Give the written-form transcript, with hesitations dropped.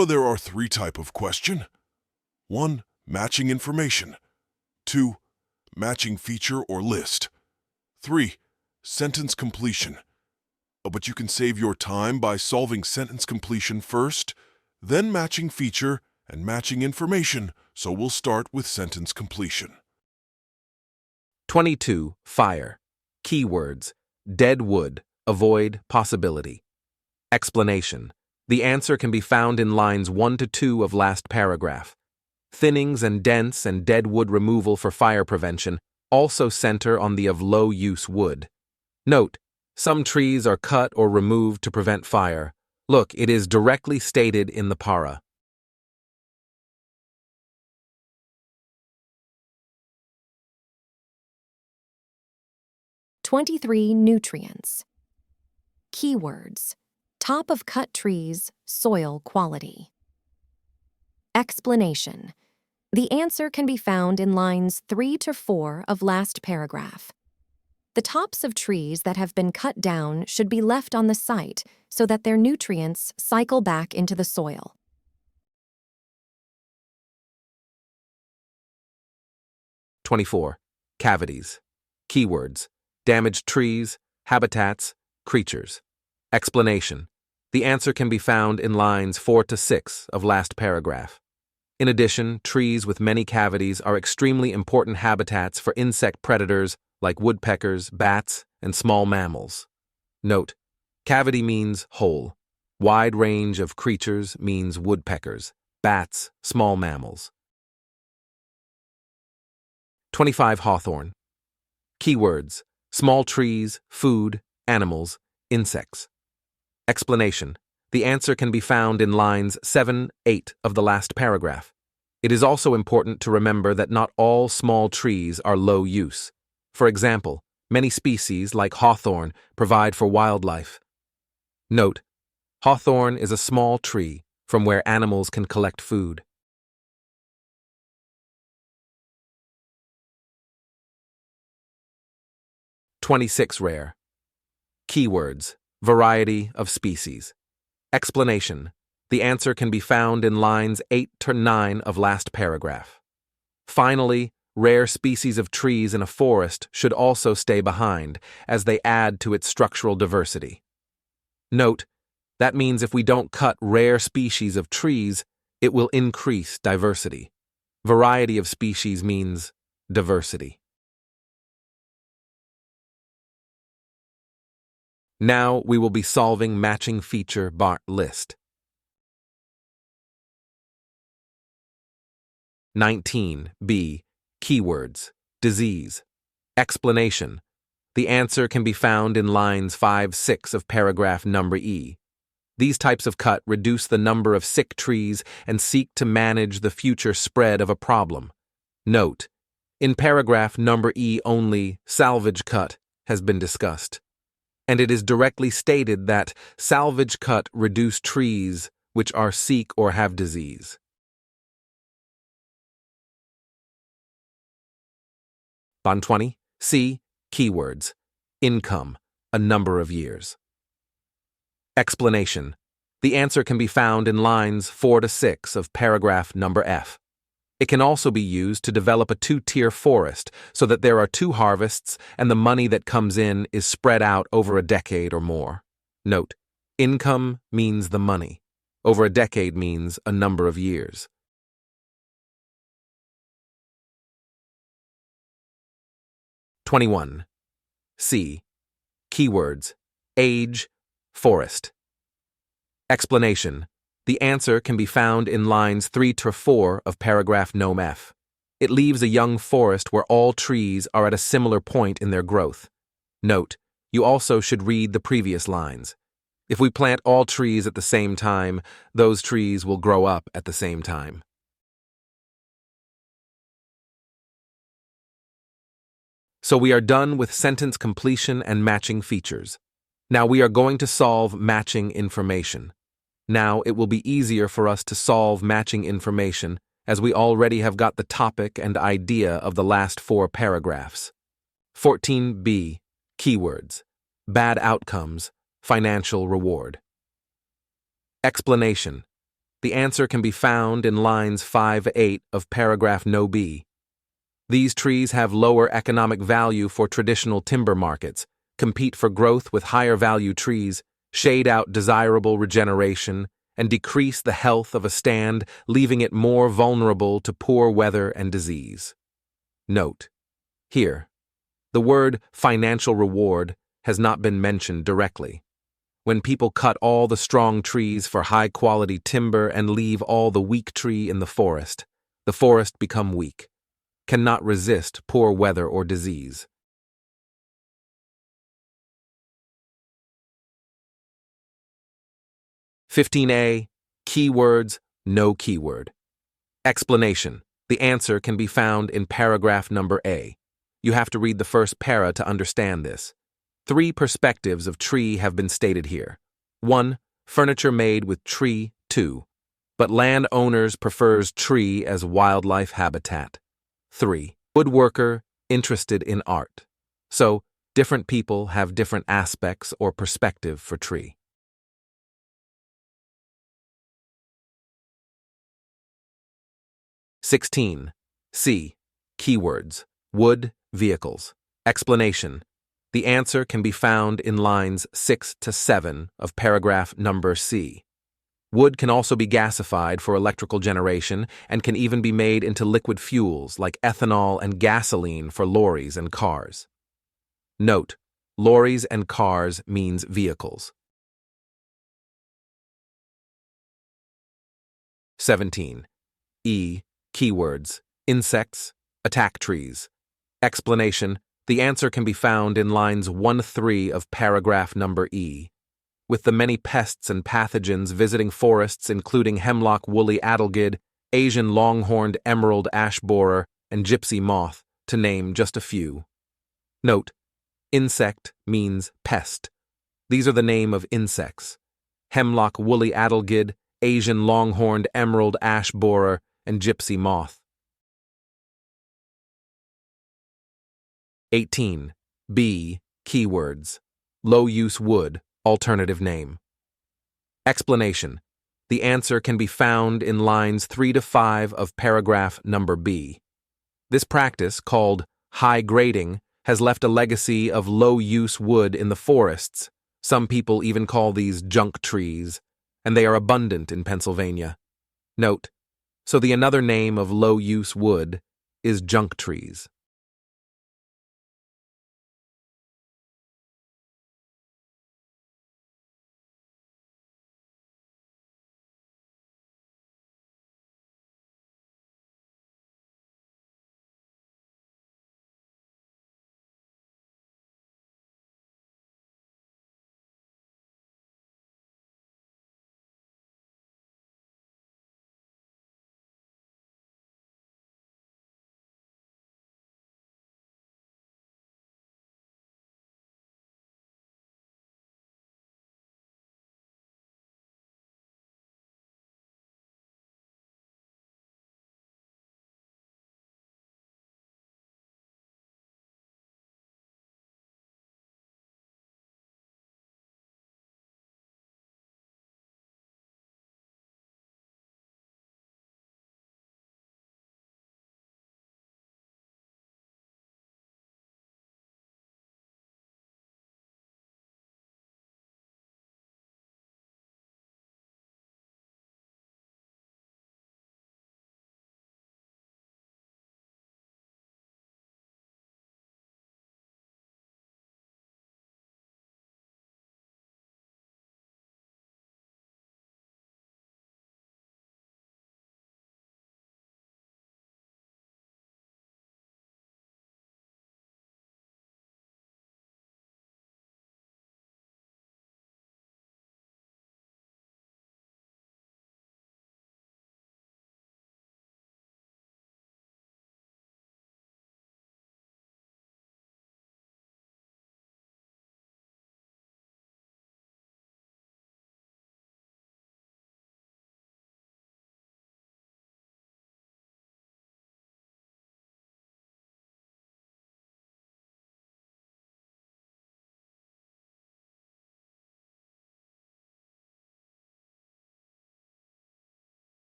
But there are three types of question. 1. Matching information. 2. Matching feature or list. 3. Sentence completion. But you can save your time by solving sentence completion first, then matching feature and matching information, so we'll start with sentence completion. 22. Fire. Keywords: dead wood, avoid, possibility. Explanation: the answer can be found in lines 1 to 2 of last paragraph. Thinnings and dents and dead wood removal for fire prevention also center on the of low-use wood. Note: some trees are cut or removed to prevent fire. Look, it is directly stated in the para. Nutrients. Keywords: top of cut trees, soil quality. Explanation: the answer can be found in lines 3 to 4 of last paragraph. The tops of trees that have been cut down should be left on the site so that their nutrients cycle back into the soil. Cavities. Keywords: damaged trees, habitats, creatures. Explanation: the answer can be found in lines 4 to 6 of last paragraph. In addition, trees with many cavities are extremely important habitats for insect predators like woodpeckers, bats, and small mammals. Note: cavity means hole. Wide range of creatures means woodpeckers, bats, small mammals. 25. Hawthorn. Keywords: small trees, food, animals, insects. Explanation: the answer can be found in lines 7, 8 of the last paragraph. It is also important to remember that not all small trees are low use. For example, many species, like hawthorn, provide for wildlife. Note: hawthorn is a small tree from where animals can collect food. Rare. Keywords: variety of species. Explanation: the answer can be found in lines 8 to 9 of last paragraph. Finally, rare species of trees in a forest should also stay behind, as they add to its structural diversity. Note: that means if we don't cut rare species of trees, it will increase diversity. Variety of species means diversity. Now we will be solving matching feature bar list. 19b. Keywords: disease. Explanation: the answer can be found in lines 5, 6 of paragraph number E. These types of cut reduce the number of sick trees and seek to manage the future spread of a problem. Note: in paragraph number E only salvage cut has been discussed, and it is directly stated that salvage cut reduce trees which are sick or have disease. Bond 20. C. Keywords: income, a number of years. Explanation: the answer can be found in lines 4 to 6 of paragraph number F. It can also be used to develop a two-tier forest so that there are 2 harvests and the money that comes in is spread out over a decade or more. Note: income means the money. Over a decade means a number of years. 21. C. Keywords: age, forest. Explanation: the answer can be found in lines 3 to 4 of paragraph nome F. It leaves a young forest where all trees are at a similar point in their growth. Note: you also should read the previous lines. If we plant all trees at the same time, those trees will grow up at the same time. So we are done with sentence completion and matching features. Now we are going to solve matching information. Now it will be easier for us to solve matching information as we already have got the topic and idea of the last 4 paragraphs. 14b. Keywords: bad outcomes, financial reward. Explanation: The answer can be found in lines 5-8 of paragraph no B. These trees have lower economic value for traditional timber markets, compete for growth with higher value trees, shade out desirable regeneration, and decrease the health of a stand, leaving it more vulnerable to poor weather and disease. Note: here, the word financial reward has not been mentioned directly. When people cut all the strong trees for high-quality timber and leave all the weak tree in the forest become weak, cannot resist poor weather or disease. (15a) Keywords, no keyword. Explanation. The answer can be found in paragraph number A. You have to read the first para to understand this. 3 perspectives of tree have been stated here. 1. Furniture made with tree. 2. But landowners prefers tree as wildlife habitat. 3. Woodworker interested in art. So, different people have different aspects or perspective for tree. (16) C. Keywords, wood, vehicles. Explanation. The answer can be found in lines 6 to 7 of paragraph number C. Wood can also be gasified for electrical generation and can even be made into liquid fuels like ethanol and gasoline for lorries and cars. Note: lorries and cars means vehicles. 17. E. Keywords, insects, attack trees. Explanation. The answer can be found in lines 1-3 of paragraph number E. With the many pests and pathogens visiting forests including hemlock woolly adelgid, Asian longhorned emerald ash borer, and gypsy moth, to name just a few. Note: insect means pest. These are the name of insects: hemlock woolly adelgid, Asian longhorned emerald ash borer, and gypsy moth. 18. B. Keywords, low-use wood, alternative name. Explanation. The answer can be found in lines 3 to 5 of paragraph number B. This practice, called high grading, has left a legacy of low-use wood in the forests. Some people even call these junk trees, and they are abundant in Pennsylvania. Note: so the another name of low-use wood is junk trees.